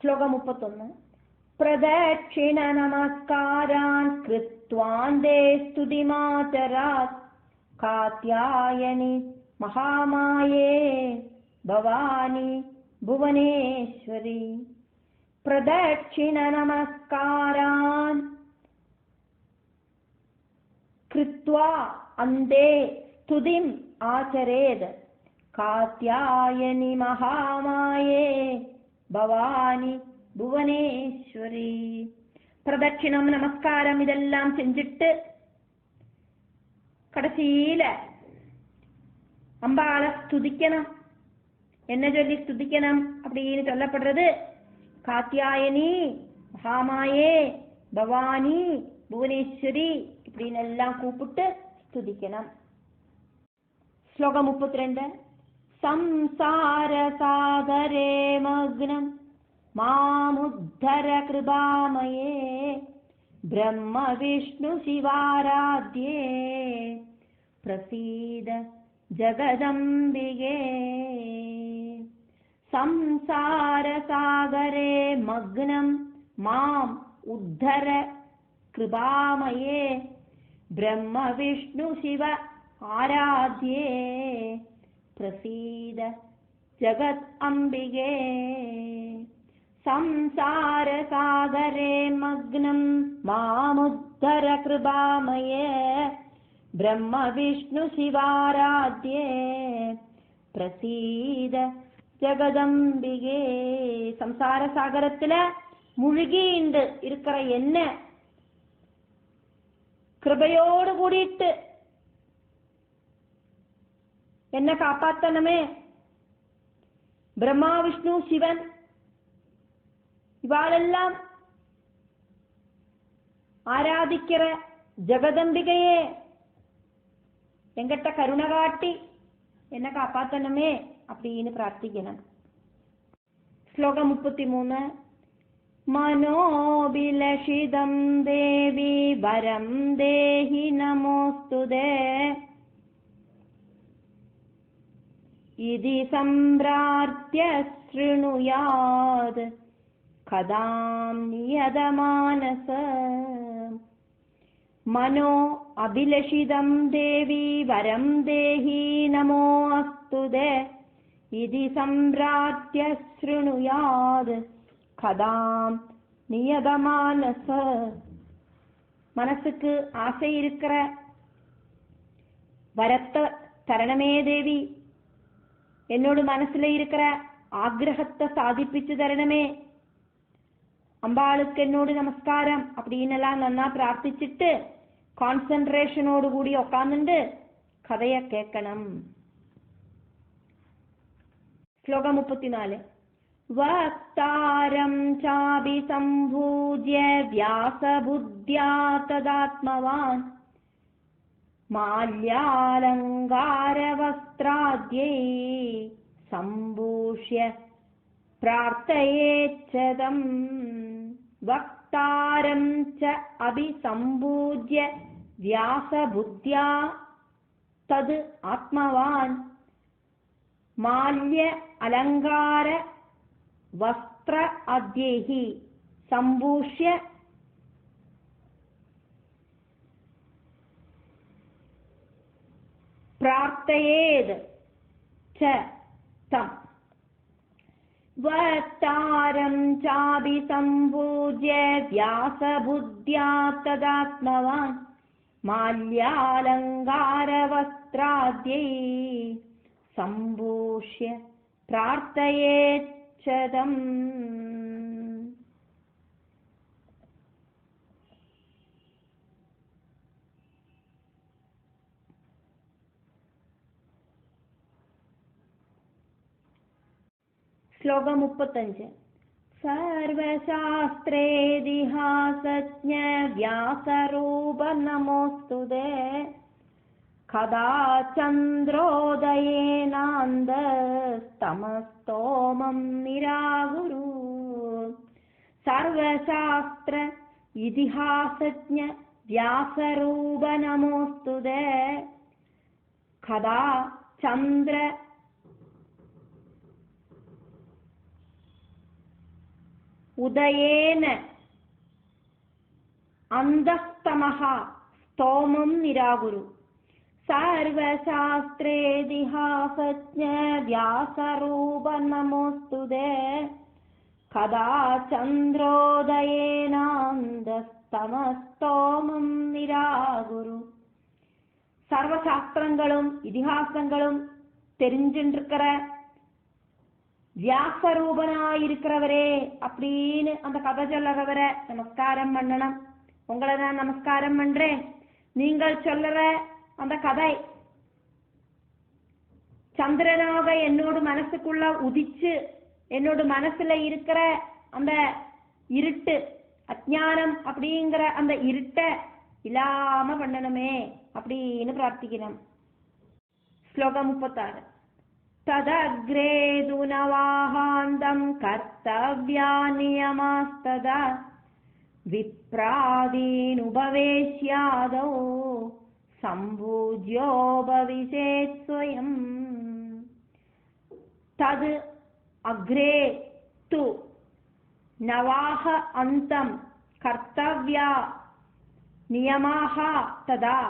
ശ്ലോകം 31. പ്രദക്ഷിണ നമസ്കാരാൻ കൃത്വാന്തേ സ്തുതിമാതരാത് കാത്യായനി മഹാമായേ ഭവാനി ഭുവനേശ്വരി. പ്രദക്ഷിണ നമസ്കാരാൻ കൃത്വാ അന്തേ സ്തുതിം ആചരേത് കാത്യായനി മഹാമായേ ഭവാനി ഭുവനേശ്വരി. പ്രദക്ഷിണം, നമസ്കാരം ഇതെല്ലാം செஞ்சிட்டு கடைசியில அம்பாளை ஸ்துதிக்கணும். என்ன சொல்லி ஸ்துதிக்கணும் அப்படின்னு சொல்லப்படுறது? காத்யாயனி மகாமாயே பவானி புவனேஸ்வரி இப்படின்னு எல்லாம் கூப்பிட்டு ஸ்துதிக்கணும். ശ്ലോകം 32. സംസാര സാഗരേ മഗ്നം മാമുദ്ധര കൃപാമയേ ബ്രഹ്മ വിഷ്ണു ശിവാരാധ്യേ പ്രസീദ ജഗദംബികേ. സംസാര സാഗരേ മഗ്നം മാം ഉദ്ധര കൃപാമയേ ബ്രഹ്മ വിഷ്ണു ശിവ ആരാധ്യേ പ്രസീദ ജഗത് അംബികേ. സംസാര സാഗരേ മഗ്നം മാമുദ്ധര കൃപാമയേ ബ്രഹ്മ വിഷ്ണു ശിവാരാധ്യേ പ്രസീദ ജഗദംബികേ. സംസാര സാഗരത്തില് മുഴുകിണ്ട് இருக்கிற என்ன கிருபையோடு கூடிட்டு என்ன காப்பாத்தனமே. பிரம்மா விஷ்ணு சிவன் இவாளெல்லாம் ஆராதிக்கிற ஜெகதம்பிகையே எங்கிட்ட கருணை காட்டி என்ன காப்பாத்தனமே அப்படின்னு பிரார்த்திக்கணும். ശ്ലോകം 33. മനോഭിലഷിതം ദേവി വരം ദേഹി നമോസ്തുതേ ഇതി സംപ്രാർത്യ ശൃണുയാത് കഥാം നിയതമാനസ. മനോ അഭിലഷിതം ദേവി വരം ദേഹി നമോസ്തുതേ ഇതി സംപ്രാർത്യ ശൃണുയാത് கதாம் நியதமானச. மனசுக்கு ஆசை இருக்கிற வரத்தை தரணமே தேவி. என்னோட மனசுல இருக்கிற ஆக்ரகத்தை சாதிப்பிச்சு தரணமே. அம்பாளுக்கு என்னோட நமஸ்காரம் அப்படின்னு எல்லாம் நன்னா பிரார்த்திச்சுட்டு கான்சென்ட்ரேஷனோடு கூடி உட்கார்ந்துட்டு கதைய கேட்கணும். ശ്ലോകം 34. വക്താരം ചാപി സംഭൂജ്യ വ്യാസബുദ്ധ്യാ തദാത്മവാൻ മാല്യാലങ്കാരവസ്ത്രാദ്യൈ സംഭൂഷ്യ പ്രാർത്ഥയേച്ഛതം. വക്താരം ച അഭിസംഭൂജ്യ വ്യാസബുദ്ധ്യാ തദ് ആത്മവാൻ മാല്യ അലങ്കാര വസ്ത്ര അദ്യൈഹി സംഭൂഷ്യ പ്രാർത്ഥയേത് ച തം. വക്താരം ചാപി സംഭൂജ്യ വ്യാസബുദ്ധ്യാ തദാത്മവാൻ മാല്യാലങ്കാര വസ്ത്രാദ്യൈ സംഭൂഷ്യ പ്രാർത്ഥയേച്ഛതം. ശ്ലോകം 35. സർവശാസ്ത്രേതിഹാസജ്ഞ വ്യാസരൂപ നമോസ്തുതേ കഥാ ചന്ദ്രോദയേനാന്തസ്തമസ്തോമം നിരാകുരു. സർവശാസ്ത്ര ഇതിഹാസജ്ഞ വ്യാസരൂപ നമോസ്തുതേ കഥാ ചന്ദ്ര. ഉദയേന അന്തസ്തമഃ സ്തോമം നിരാകുരു. സർവശാസ്ത്രേതിഹാസജ്ഞ വ്യാസരൂപ നമോസ്തുതേ. കഥാ ചന്ദ്രോദയേനാന്തസ്തമസ്തോമം നിരാകുരു. சர்வசாஸ்திரங்களும் இதிகாசங்களும் தெரிஞ்சின்றிருக்கிற வியாசரூபனாயிருக்கிறவரே அப்படின்னு அந்த கதை சொல்லறவரை நமஸ்காரம் பண்ணணும். உங்களை நான் நமஸ்காரம் பண்றேன். நீங்கள் சொல்லுற அந்த கதை சந்திரனாக என்னோட மனசுக்குள்ள உதிச்சு என்னோட மனசுல இருக்கிற அந்த இருட்டு அஜ்ஞானம் அப்படிங்கிற அந்த இருட்ட இல்லாம பண்ணணுமே அப்படின்னு பிரார்த்திக்கணும். ஸ்லோகம் 36. ததக்ரேது நவாஹாந்தம் கர்த்தவ்யா நியமாஸ்ததா விப்ராதீனுபவேஷ்யாதோ சம்பூஜ்யோபவிசேத் ஸ்வயம். தது அக்ரே து நவாஹ அந்தம் கர்த்தவ்யா நியமாஹ ததா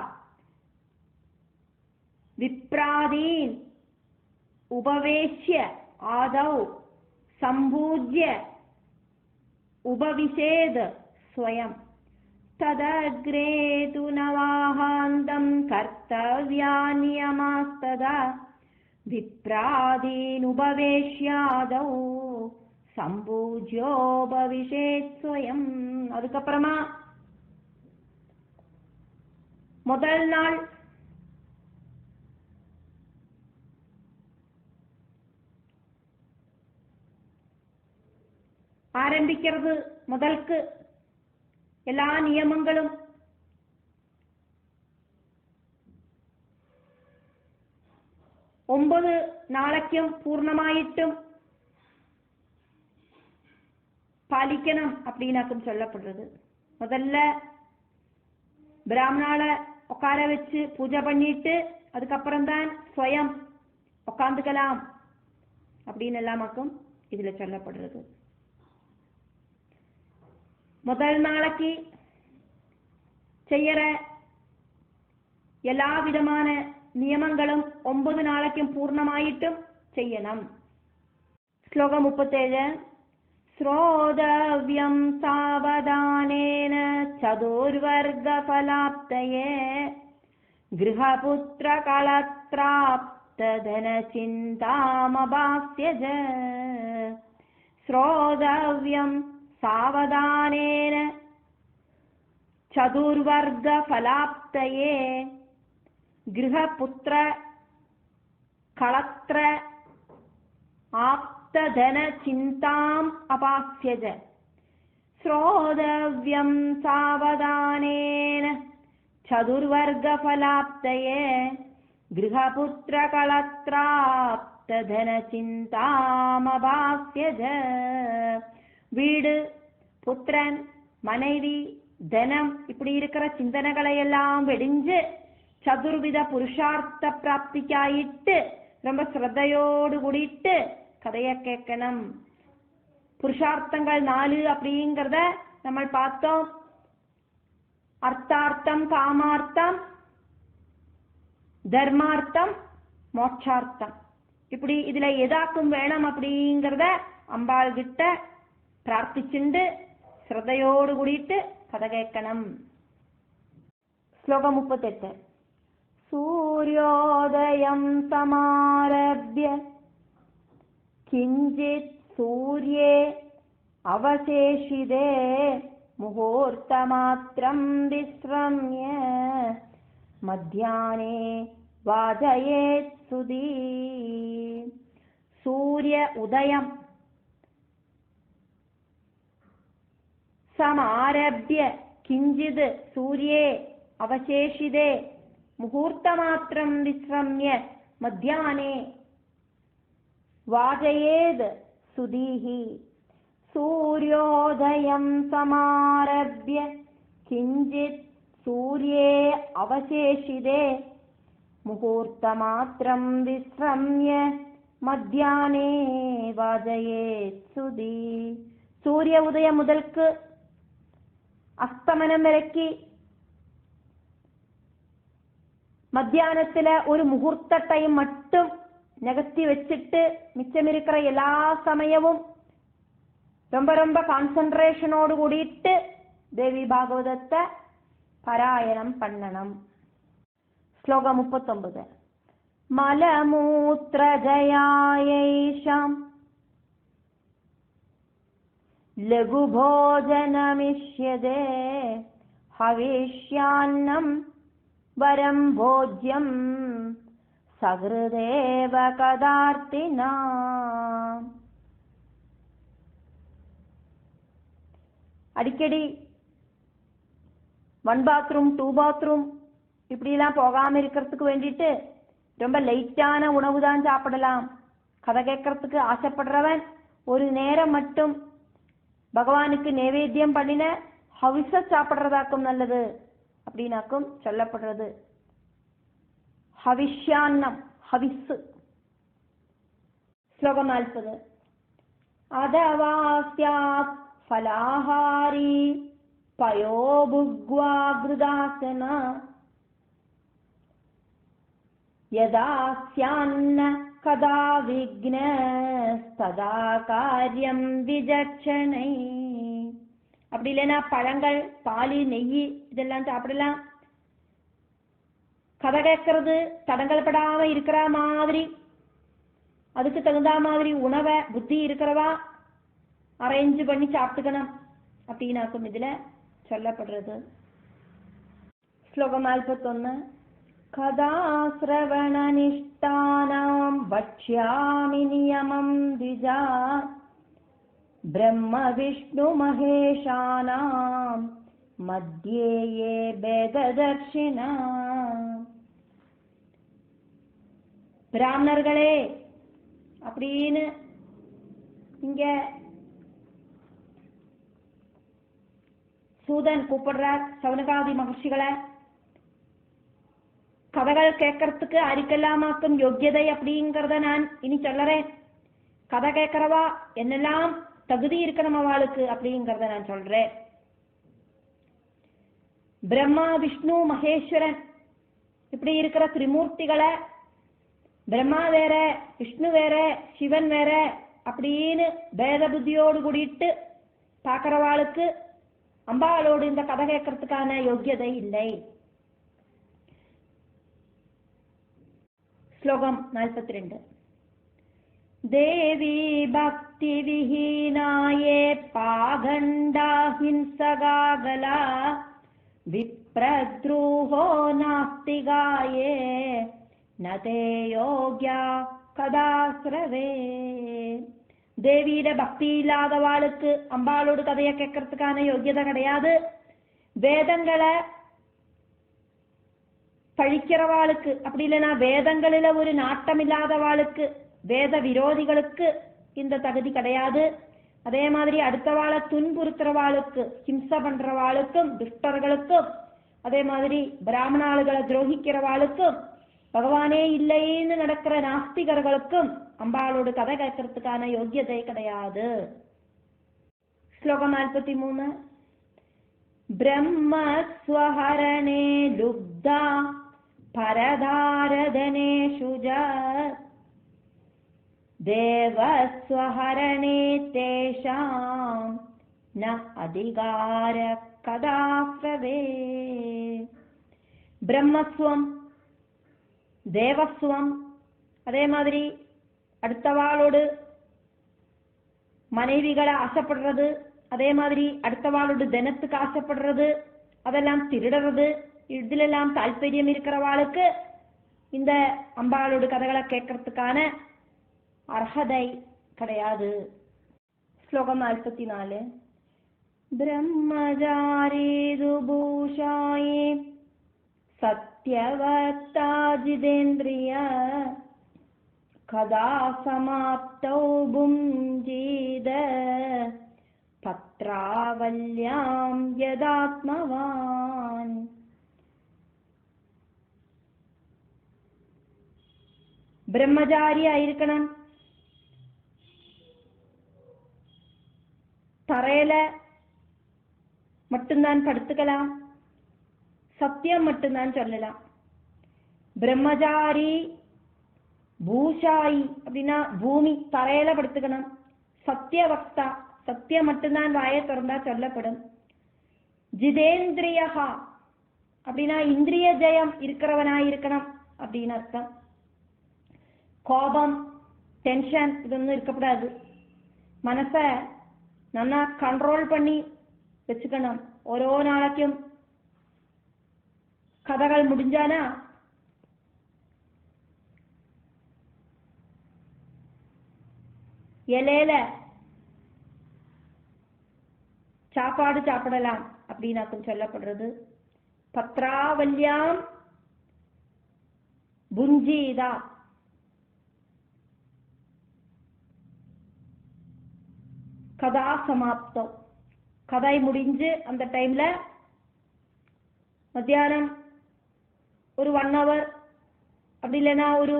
விப்ராதீன் உபவேஷ்ய ஆதௌ சம்பூஜ்ய உபவிசேத் ஸ்வயம். ததக்ரே து நவாஹாந்தம் கர்த்தவ்யா நியமாஸ்ததா விப்ராதீன் உபவேஷ்யாதௌ சம்பூஜ்யோபவிசேத் ஸ்வயம். அதுக்கப்புறமா முதல் நாள் ஆரம்பிக்கிறது. முதலுக்கு எல்லா நியமங்களும் 9 நாளைக்கும் பூர்ணமாயிட்டும் பாலிக்கணும் அப்படின்னாக்கும் சொல்லப்படுறது. முதல்ல பிராமணால உட்கார வச்சு பூஜை பண்ணிட்டு அதுக்கப்புறம் தான் ஸ்வயம் உட்காந்துக்கலாம் அப்படின்னு எல்லாமாக்கும் இதுல சொல்லப்படுறது. முதல் நாளைக்கு செய்யற எல்லா விதமான நியமங்களும் 9 நாளைக்கும் பூர்ணமாயிட்டும் செய்யணும். ஸ்லோகம் 37. ஸ்ரோதவ்யம் சாவதானேன சதுர்வர்க ஃபலாப்தயே கிருஹபுத்ர களத்ராப்த தன சிந்தாமபாஸ்யஜ. ஸ்ரோதவ்யம் சாவதானேன சதுர்வர்க ஃபலாப்தயே கிருஹபுத்ர களத்ர ஆப்ததன சிந்தாம் அபாஸ்யஜ. ஸ்ரோதவ்யம் சாவதானேன சதுர்வர்க ஃபலாப்தயே கிருஹபுத்ர களத்ராப்ததன சிந்தாம் அபாஸ்யஜ. வீடு, புத்திரன், மனைவி, தனம் இப்படி இருக்கிற சிந்தனைகளை எல்லாம் வெடிஞ்சு சதுர்வித புருஷார்த்த பிராப்திக்காயிட்டு ரொம்ப ஸ்ரத்தையோடு கூடிட்டு கதைய கேட்கணும். புருஷார்த்தங்கள் 4 அப்படிங்கிறத நம்ம பார்த்தோம். அர்த்தார்த்தம், காமார்த்தம், தர்மார்த்தம், மோட்சார்த்தம். இப்படி இதுல எதாக்கும் வேணும் அப்படிங்கிறத அம்பாள் கிட்ட பிரார்த்திச்சுண்டு ஸ்ரத்தையோடு கூடிட்டு கதை கேட்கணும். ஸ்லோகம் 38. சூரியோதயம் சமாரப்ய கிஞ்சித் சூர்யே அவசேஷிதே முகூர்த்தமாத்ரம் விஸ்ரம்ய மத்யானே வாஜயேத் சுதீ. சூரிய உதயம் சமாரப்ய கிஞ்சித் சூர்யே அவசேஷிதே முகூர்த்தமாத்ரம் விஸ்ரம்ய மத்யானே வாஜயேத் சுதீஹி. சூரியோதயம் சமாரப்ய கிஞ்சித் சூர்யே அவசேஷிதே முகூர்த்தமாத்ரம் விஸ்ரம்ய மத்யானே வாஜயேத் சுதீ. സൂര്യ ഉദയം മുതൽക്ക് അസ്തമനം വരയ്ക്ക് മധ്യാഹ്നത്തിലെ ഒരു മുഹൂർത്ത ടൈം മട്ടും നികത്തി വെച്ചിട്ട് മിച്ചമിരിக்கிற എല്ലാ സമയവും ரொம்ப கான்சென்ட்ரேஷனோடு கூடிட்டு தேவி பாகவதத்தை பாராயணம் பண்ணணும். ஸ்லோகம் 39. மலமூத்ரஜயாயைஷாம் லகுபோஜனமிஷ்யதே ஹவிஷ்யான்னம் வரம் போஜ்யம் சகிருதேவ கதார்த்தினா. அடிக்கடி 1 பாத்ரூம் 2 பாத்ரூம் இப்படிலாம் போகாம இருக்கிறதுக்கு வேண்டிட்டு ரொம்ப லைட்டான உணவு தான் சாப்பிடலாம். கதை கேட்கறதுக்கு ஆசைப்படுறவன் ஒரு நேரம் மட்டும் பகவானுக்கு நைவேத்தியம் பண்ணின ஹவிஸ சாப்பிடுறதாக்கும் நல்லது அப்படின்னாக்கும் சொல்லப்படுறது. ஹவிஷ்யான்னம் ஹவிஸ். ஸ்லோகம் 40. அதவா ஸ்யாத் ஃபலாஹாரி பயோ புக்வா கிருதாசன யதா ஸ்யான்ன கதா விக்ன ததா காரியம் விஜட்சணை. அப்படி இல்லைன்னா பழங்கள் பால் நெய் இதெல்லாம் சாப்பிடலாம். கதை கேட்கறது தடங்கள் படாம இருக்கிற மாதிரி அதுக்கு தகுந்த மாதிரி உணவை புத்தி இருக்கிறவா அரேஞ்ச் பண்ணி சாப்பிட்டுக்கணும் அப்படின்னாக்கும் இதுல சொல்லப்படுறது. ஸ்லோகம் 41. கதா ஸ்ரவண நிஷ்டானாம் வக்ஷ்யாமி நியமம் திஜா பிரம்ம விஷ்ணு மகேஷானாம் மத்யே யே பேததர்ஷினா. பிராமணர்களே அப்படின்னு இங்க சூதன் கூப்பிடுறார் சவுனகாதி மகர்ஷிகளை. கதைகள் கேட்கறதுக்கு அரிக்கல்லாமாக்கும் யோக்கியதை அப்படிங்கறத நான் இனி சொல்லறேன். கதை கேட்கறவா என்னெல்லாம் தகுதி இருக்கணும் அவளுக்கு அப்படிங்கறத நான் சொல்றேன். பிரம்மா விஷ்ணு மகேஸ்வரன் இப்படி இருக்கிற திரிமூர்த்திகளை பிரம்மா வேற விஷ்ணு வேற சிவன் வேற அப்படின்னு பேத புத்தியோடு கூடிட்டு பாக்கிறவாளுக்கு அம்பாளோடு இந்த கதை கேட்கறதுக்கான யோக்கியதை இல்லை. ஸ்லோகம் 42. தேவி பக்தி விஹீனாயே பாகண்டா ஹிம்சகாகலா விப்ரத்ரூஹோ நாஸ்திகாயே நதே யோக்யா கதாஸ்ரவே. தேவியில பக்தி இல்லாதவாளுக்கு அம்பாளோடு கதையை கேட்கறதுக்கான யோக்கியதை கிடையாது. வேதங்களை பழிக்கிறவாளுக்கு அப்படி இல்லைன்னா வேதங்களில ஒரு நாட்டம் இல்லாதவாளுக்கு வேத விரோதிகளுக்கு இந்த தகுதி கிடையாது. அதே மாதிரி அடுத்தவாளை துன்புறுத்துறவாளுக்கு ஹிம்சை பண்றவாளுக்கும் துஷ்டர்களுக்கும் அதே மாதிரி பிராமணாளுகளை துரோகிக்கிறவாளுக்கும் பகவானே இல்லைன்னு நடக்கிற நாஸ்திகர்களுக்கும் அம்பாளோடு கதை கேட்கறதுக்கான யோக்கியதை கிடையாது. ஸ்லோகம் 43. பிரம்மஸ்வஹரணே லுப்தா பரதாரதனேஷு தேவஸ்வஹரணே தேஷாம் ந அதிகார கதாஸ்ரவே. பிரம்மஸ்வம் தேவஸ்வம் அதே மாதிரி அடுத்தவாளோடு மனைவிகளை ஆசைப்படுறது அதே மாதிரி அடுத்தவாளோடு தினத்துக்கு ஆசைப்படுறது அதெல்லாம் திருடுறது இதிலெல்லாம் தாற்பயம் இருக்கிறவாளுக்கு இந்த அம்பாளோடு கதைகளை கேட்கறதுக்கான அர்ஹதை கிடையாது. ஸ்லோகம் 44. பிரம்மஜாரி துபூஷாயே சத்யவத்தா ஜிதேந்திரிய கதா சமாப்தௌ புஞ்சீத பத்ராவல்யாம் யதாத்மவான். பிரம்மச்சாரியா இருக்கணும். தரையில மட்டும்தான் படுத்துக்கலாம், சத்தியம் மட்டும்தான் சொல்லலாம். பிரம்மச்சாரி பூஷாயி அப்படின்னா பூமி தரையில படுத்துக்கணும். சத்தியவக்தா சத்தியம் மட்டும்தான் வாயை திறந்தா சொல்லப்படும். ஜிதேந்திரியஹா அப்படின்னா இந்திரிய ஜெயம் இருக்கிறவனாயிருக்கணும் அப்படின்னு அர்த்தம். கோபம் டென்ஷன் இதொന്നും இருக்கக்கூடாது. மனச நல்லா கண்ட்ரோல் பண்ணி வச்சுக்கணும். ஓரோ நாளைக்கும் கதைகள் முடிஞ்சானா இலையில சாப்பாடு சாப்பிடலாம் அப்படின்னு சொல்லப்படுறது. பத்ராவல்யாம் புஞ்சீதா கதா சமாப்தம். கதை முடிஞ்சு அந்த டைம்ல மத்தியானம் ஒரு 1 hour அப்படி இல்லைன்னா ஒரு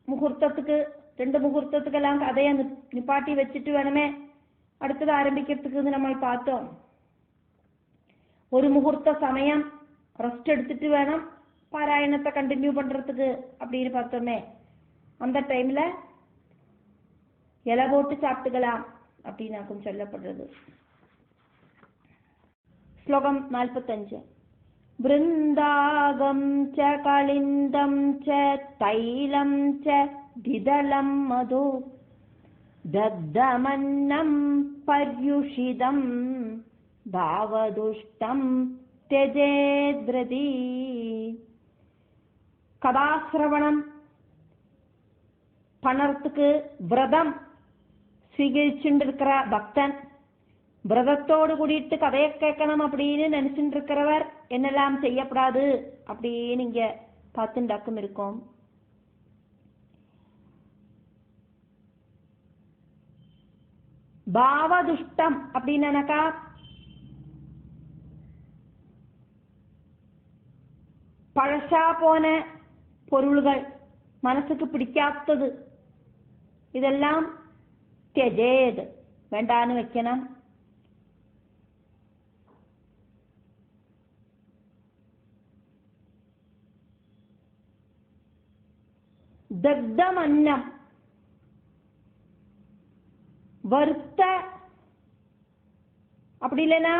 முகூர்த்தத்துக்கு 2 முகூர்த்தத்துக்கெல்லாம் கதையை நிப்பாட்டி வச்சுட்டு வேணுமே அடுத்தது ஆரம்பிக்கிறதுக்கு நம்ம பார்த்தோம். ஒரு முகூர்த்த சமயம் ரெஸ்ட் எடுத்துட்டு வேணும் பாராயணத்தை கண்டினியூ பண்றதுக்கு அப்படின்னு பார்த்தோமே. அந்த டைம்ல இலை போட்டு சாப்பிட்டுக்கலாம் அப்படின்னு சொல்லப்படுறது. ஸ்லோகம் 45. वृन्दागं च कलिन्दं च तैलं च दिदलं मधु दग्धमन्नं पर्युषितं भावदुष्टं त्यजेद्रति. கதாசிரவணம் பணத்துக்கு விரதம் ஸ்வீகரிச்சுட்டு இருக்கிற பக்தன், விரதத்தோடு கூடிட்டு கதையை கேட்கணும் அப்படின்னு நினைச்சுட்டு இருக்கிறவர் என்னெல்லாம் செய்யப்படாது அப்படின்னு இங்க பார்த்துண்டாக்கும் இருக்கும். பாவதுஷ்டம் அப்படின்னாக்கா பழசா போன பொருள்கள், மனசுக்கு பிடிக்காத்தது, இதெல்லாம் தியஜேத் வேண்டான்னு வைக்கணும். தக்தம் அன்னம் வறுத்த அப்படி இல்லைன்னா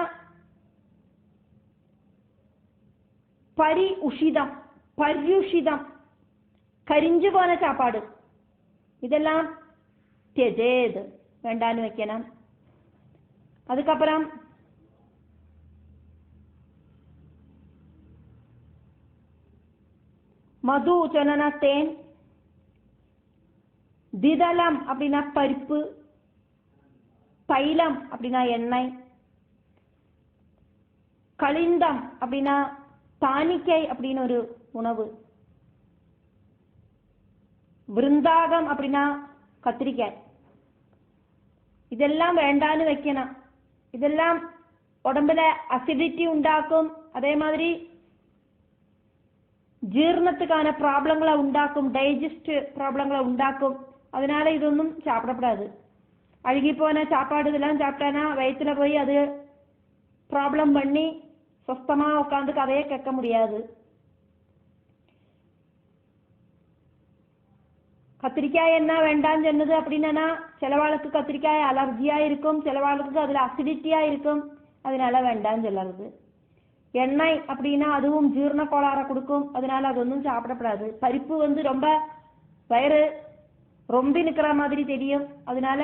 பரி உஷிதம் பர்யுஷிதம் கரிஞ்சு போன சாப்பாடு, இதெல்லாம் தியஜேத் வேண்டான்னு வைக்கணும். அதுக்கப்புறம் மது சொன்னா தேன், திதலம் அப்படின்னா பருப்பு, தைலம் அப்படின்னா எண்ணெய், கலிந்தம் அப்படின்னா தானிக்கை அப்படின்னு ஒரு உணவு, விருந்தாகம் அப்படின்னா கத்திரிக்காய், இதெல்லாம் வேண்டான்னு வைக்கணும். இதெல்லாம் உடம்புல அசிடிட்டி உண்டாக்கும், அதே மாதிரி ஜீரணத்துக்கான ப்ராப்ளங்களை உண்டாக்கும், டைஜஸ்ட் ப்ராப்ளங்களை உண்டாக்கும். அதனால இதொன்னும் சாப்பிடக்கூடாது. அழுகி போன சாப்பாடு இதெல்லாம் சாப்பிட்டானா வயிற்றுல போய் அது ப்ராப்ளம் பண்ணி சொஸ்தமா உட்காந்து கதையை கேட்க முடியாது. கத்திரிக்காய் என்ன வேண்டான்னு சொன்னது அப்படின்னா சிலவாளுக்கு கத்திரிக்காய் அலர்ஜியா இருக்கும், சிலவாளுக்கு அதுல அசிடிட்டியா இருக்கும், அதனால வேண்டான்னு சொல்லுறது. எண்ணெய் அப்படின்னா அதுவும் ஜீரண கோளாறை கொடுக்கும், அதனால அது ஒன்றும் சாப்பிடப்படாது. பருப்பு ரொம்ப வயிறு ரொம்ப நிற்கிற மாதிரி தெரியும், அதனால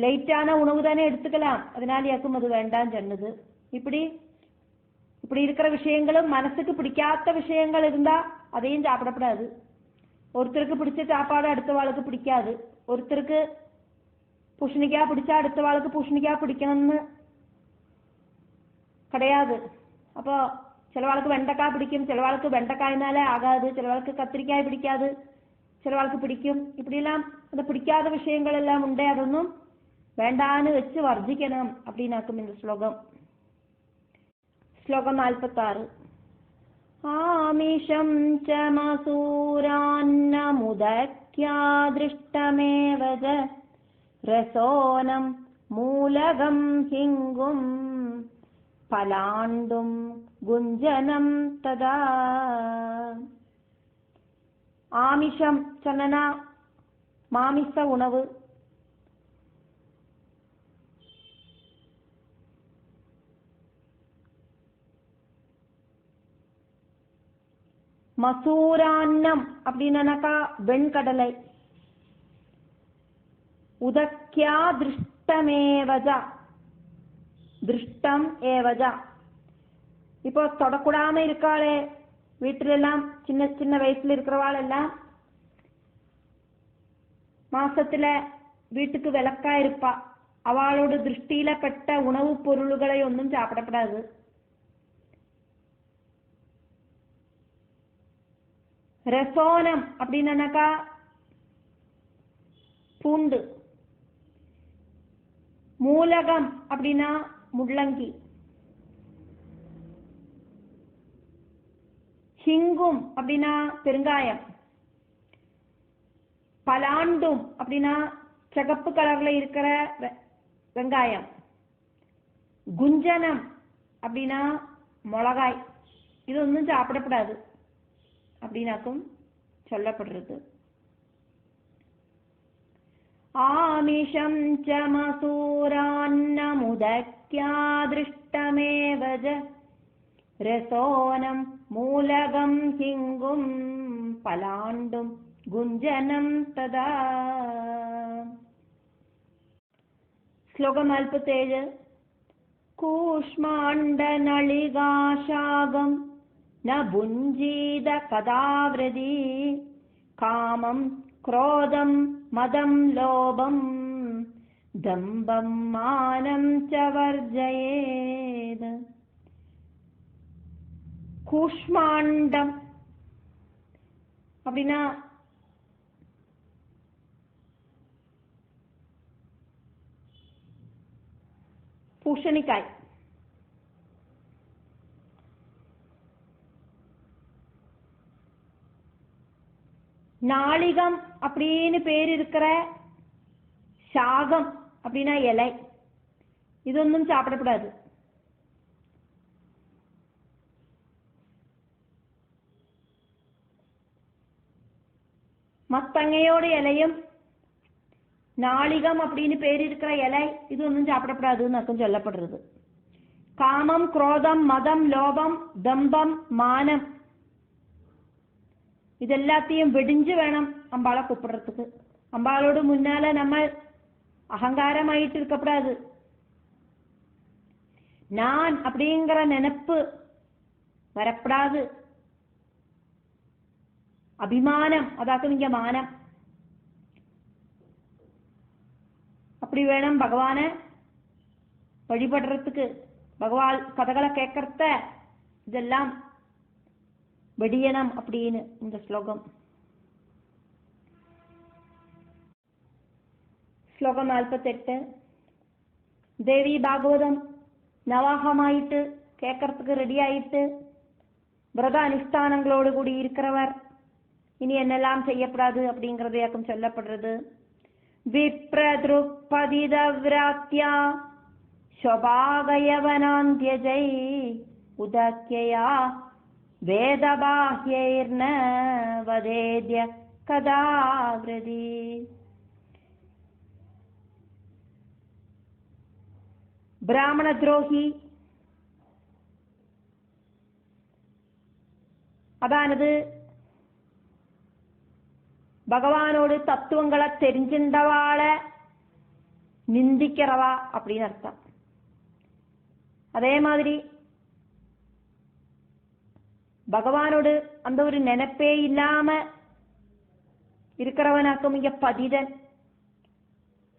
லைட்டான உணவு தானே எடுத்துக்கலாம், அதனால யாக்கும் அது வேண்டான்னு சொன்னது. இப்படி இப்படி இருக்கிற விஷயங்களும் மனசுக்கு பிடிக்காத விஷயங்கள் இருந்தா அதையும் சாப்பிடப்படாது. ஒருத்தருக்கு பிடிச்ச சாப்பாடு அடுத்த வாளுக்கு பிடிக்காது, ஒருத்தருக்கு பூசணிக்காய் பிடிச்சா அடுத்த வாளுக்கு பூசணிக்காய் பிடிக்கணும்னு கிடையாது. அப்போ சிலவாளுக்கு வெண்டைக்காய் பிடிக்கும், சிலவாளுக்கு வெண்டைக்காய்னாலே ஆகாது, சிலவாளுக்கு கத்திரிக்காய் பிடிக்காது, சிலவாளுக்கு பிடிக்கும். இப்படிலாம் அந்த பிடிக்காத விஷயங்கள் எல்லாம் உண்டே, அதொன்னும் வேண்டான்னு வச்சு வர்ஜிக்கணும் அப்படின்னாக்கும் இந்த ஸ்லோகம். ஸ்லோகம் 46. ஆமிஷம் ச மசூரான்னமுதக்யா திருஷ்டமேவ രസോനം മൂലകം ഹിംഗും പലാണ്ടും ഗുഞ്ജനം തദാ. ആമിഷം ചനന മാമിസ ഉണവ്. மசூரான்னம் அப்படின்னாக்கா வெண்கடலை. உதக்கியா திருஷ்டமேவஜ, திருஷ்டம் ஏவஜ. இப்போ தொடக்கூடாம இருக்காளே வீட்டிலெல்லாம், சின்ன சின்ன வயசுல இருக்கிறவாள் எல்லாம் மாசத்துல வீட்டுக்கு விளக்கா இருப்பா. அவளோட திருஷ்டியில பட்ட உணவுப் பொருள்களை ஒன்றும் சாப்பிடப்படாது. ரசோனம் அப்படின்னாக்கா பூண்டு. மூலகம் அப்படின்னா முள்ளங்கி. ஹிங்கும் அப்படின்னா பெருங்காயம். பலாண்டும் அப்படின்னா சிகப்பு கலர்ல இருக்கிற வெங்காயம். குஞ்சனம் அப்படின்னா மிளகாய். இது ஒன்றும் சாப்பிடப்படாது அப்படின்னாக்கும் சொல்லப்படுறது. ஆமிஷம் ச மசூரான்னமுதக்யா திருஷ்டமேவஜ ரசோனம் மூலகம் ஹிங்கும் பலாண்டும் குஞ்சனம் ததா. ശ്ലോകം 47. കൂഷ്മാണ്ഡനളികാശാകം ന ഭുഞ്ജീത കഥാവൃതി കാമം ക്രോധം മദം ലോഭം ദമ്പം മാനം ച വർജയേത്. കൂഷ്മാണ്ഡം அப்படின்னா பூசணிக்காய். நாளிகம் அப்படின்னு பேர் இருக்கிற சாகம் அப்படின்னா இலை. இதொன்னும் சாப்பிடக்கூடாது. மத்தங்கையோட இலையும் நாளிகம் அப்படின்னு பேர் இருக்கிற இலை இது ஒன்றும் சாப்பிடப்படாதுன்னு அர்த்தம் சொல்லப்படுறது. காமம் குரோதம் மதம் லோபம் தம்பம் மானம் இதெல்லாத்தையும் வெடிஞ்சு வேணும் அம்பாளை கூப்பிடுறதுக்கு. அம்பாளோடு முன்னால நம்ம அகங்காரமாயிட்டு இருக்கப்படாது. நான் அப்படிங்கிற நினைப்பு வரப்படாது. அபிமானம் அதாக்கும் இங்க மானம். அப்படி வேணும் பகவான வழிபடுறதுக்கு. பகவான் கதைகளை கேட்கறத இதெல்லாம் வெடியனம் அப்படின்னு இந்த ஸ்லோகம். ஸ்லோகம் 48. தேவி பாகவதம் நவாகமாயிட்டு கேட்கறதுக்கு ரெடி ஆயிட்டு விரத அனுஷ்டானங்களோடு கூடி இருக்கிறவர் இனி என்னெல்லாம் செய்யப்படாது அப்படிங்கறதையாக்கும் சொல்லப்படுறது. விப்ரத்ருப்பதிதவ்ராத்யா ஸ்வபாகயவனாந்த்யஜை உதக்யயா வேதபாஹ்யைர்ன வதேத்ய கதாவ்ரதி. பிராமண துரோகி அதானது பகவானோடு தத்துவங்களை தெரிஞ்சின்றவாள நிந்திக்கிறவா அப்படின்னு அர்த்தம். அதே மாதிரி பகவானோடு அந்த ஒரு நினைப்பே இல்லாம இருக்கிறவனாக்கும் இங்க பதிதன்.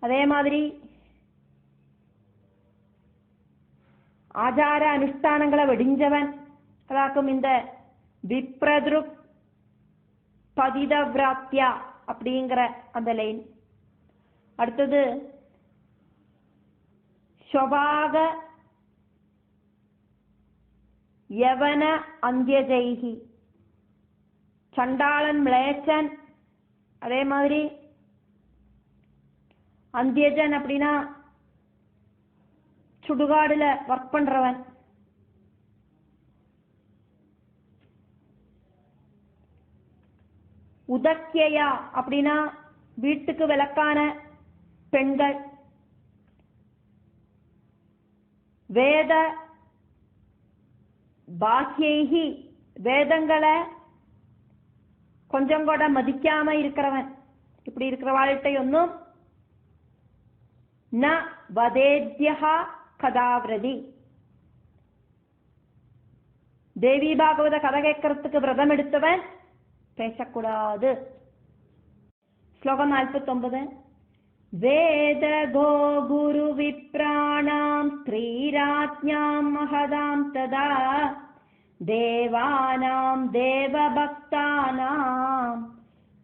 அதே மாதிரி ஆச்சார அனுஷ்டானங்களை வெடிஞ்சவன் அதாக்கும் இந்த விப்ரத்ருக் பதிதவ்ராத்யா அப்படிங்கிற அந்த லைன். அடுத்தது ஸ்வபாக யவன அந்தியஜைகி சண்டாளன் மிளேச்சன். அதே மாதிரி அந்தியஜன் அப்படின்னா சுடுகாடுல ஒர்க் பண்றவன். உதக்கியா அப்படின்னா வீட்டுக்கு விளக்கான பெண்கள். வேத பாக்கியைஹி வேதங்களை கொஞ்சம் கூட மதிக்காம இருக்கிறவன். இப்படி இருக்கிறவாழ்கிட்ட ஒன்னும் ந வதேத்யா கதாவிரதி. தேவி பாகவத கதை கேட்கறதுக்கு விரதம் எடுத்தவன் பேசக்கூடாது. ஸ்லோகம் 49. வேத கோ குரு விப்ராணாம் ஸ்ரீராஜ்ஞாம் மகதாம் ததா தேவானாம் தேவபக்தானாம்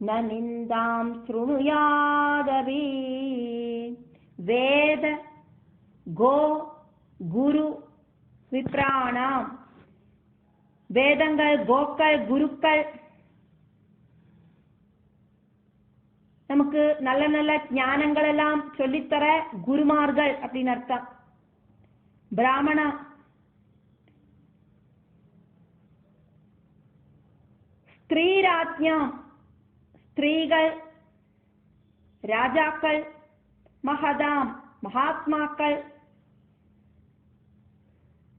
ந நிந்தாம் ஸ்ருணுயாதபி. வேத கோ குரு விப்ராணாம் வேதங்கள், கோக்கள், குருக்கள் நமக்கு நல்ல நல்ல ஞானங்கள் எல்லாம் சொல்லித்தர குருமார்கள் அப்படின்னு அர்த்தம். பிராமணா ஸ்திரீராஜ்ஞாம் ஸ்திரீகள், ராஜாக்கள், மகதாம் மகாத்மாக்கள்,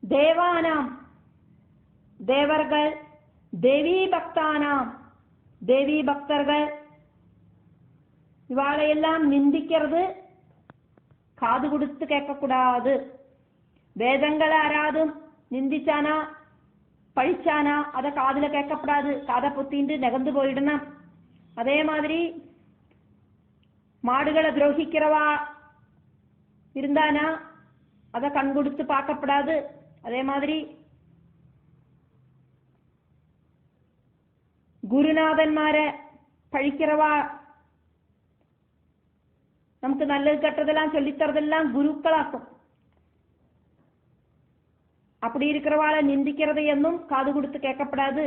தேவானாம் தேவர்கள், தேவி பக்தானாம் தேவி பக்தர்கள், இவாளையெல்லாம் நிந்திக்கிறது காது கொடுத்து கேட்கக்கூடாது. வேதங்களை யாராதும் நிந்திச்சானா பழிச்சானா அதை காதுல கேட்கப்படாது, காதை பொத்திண்டு நெகந்து போயிடணும். அதே மாதிரி மாடுகளை துரோகிக்கிறவா இருந்தானா அதை கண் கொடுத்து பார்க்கப்படாது. அதே மாதிரி குருநாதன்மாரை பழிக்கிறவா, நமக்கு நல்லது கெட்டதெல்லாம் சொல்லித்தரதெல்லாம் குருக்களாக்கும். அப்படி இருக்கிறவாளை நிந்திக்கிறதையொன்னும் காது கொடுத்து கேட்கப்படாது.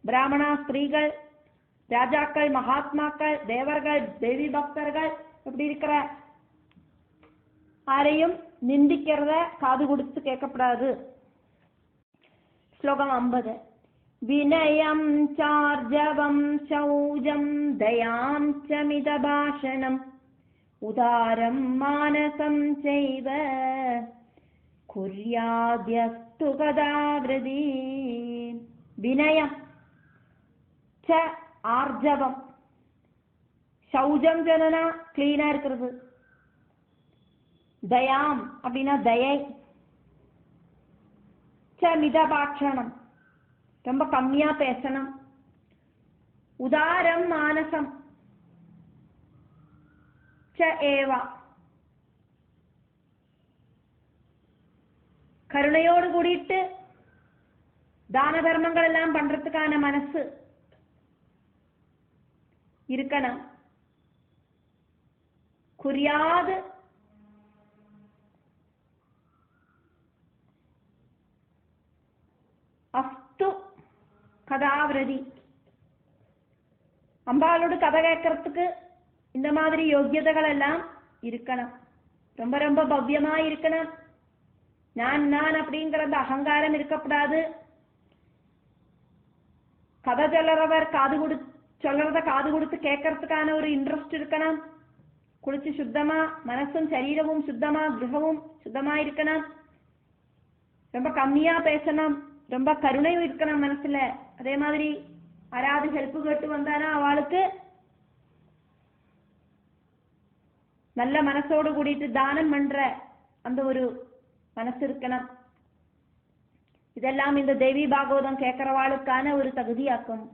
பிராமணா ஸ்திரீகள், ராஜாக்கள், மகாத்மாக்கள், தேவர்கள், தேவி பக்தர்கள் இப்படி இருக்கிற யாரையும் நிந்திக்கிறத காது கொடுத்து கேட்கப்படாது. ஸ்லோகம் 50. வினயம் சார்ஜவம் சௌஜம் தயாம் ச மிதபாஷணம் உதாரம் மானசம் செய்வ குர்யாத்யஸ்து கதாவ்ரதி. வினயம் ச ஆர்ஜவம், சௌஜம் ஜனனா கிளீனா இருக்கிறது, தயாம் அப்படின்னா தயை, ச மிதபாஷணம் ரொம்ப கம்மியா பேசணும், உதாரம் மானசம் ச ஏவா கருணையோடு கூடிட்டு தான தர்மங்கள் எல்லாம் பண்றதுக்கான மனசு இருக்கணும். குறியாது அஸ்து கதாவிரதி. அம்பாளோடு கதை கேட்கறதுக்கு இந்த மாதிரி யோகியதைகள் எல்லாம் இருக்கணும். ரொம்ப ரொம்ப பவ்யமா இருக்கணும். நான் அப்படிங்கிற அந்த அகங்காரம் இருக்கப்படாது. கதை சொல்றவர் சொல்றத காது கொடுத்து கேட்கறதுக்கான ஒரு இன்ட்ரெஸ்ட் இருக்கணும். குளிச்சு சுத்தமா மனசும் சரீரமும் சுத்தமா கிரகமும் சுத்தமா இருக்கணும். ரொம்ப கம்மியா பேசணும். ரொம்ப கருணையும் இருக்கணும் மனசுல. அதே மாதிரி யாராவது ஹெல்ப் கேட்டு வந்தானா அவளுக்கு நல்ல மனசோடு கூடிட்டு தானம் பண்ற அந்த ஒரு மனசு இருக்கணும். இதெல்லாம் இந்த தேவி பாகவதம் கேட்கிறவாளுக்கான ஒரு தகுதியாக்கும்.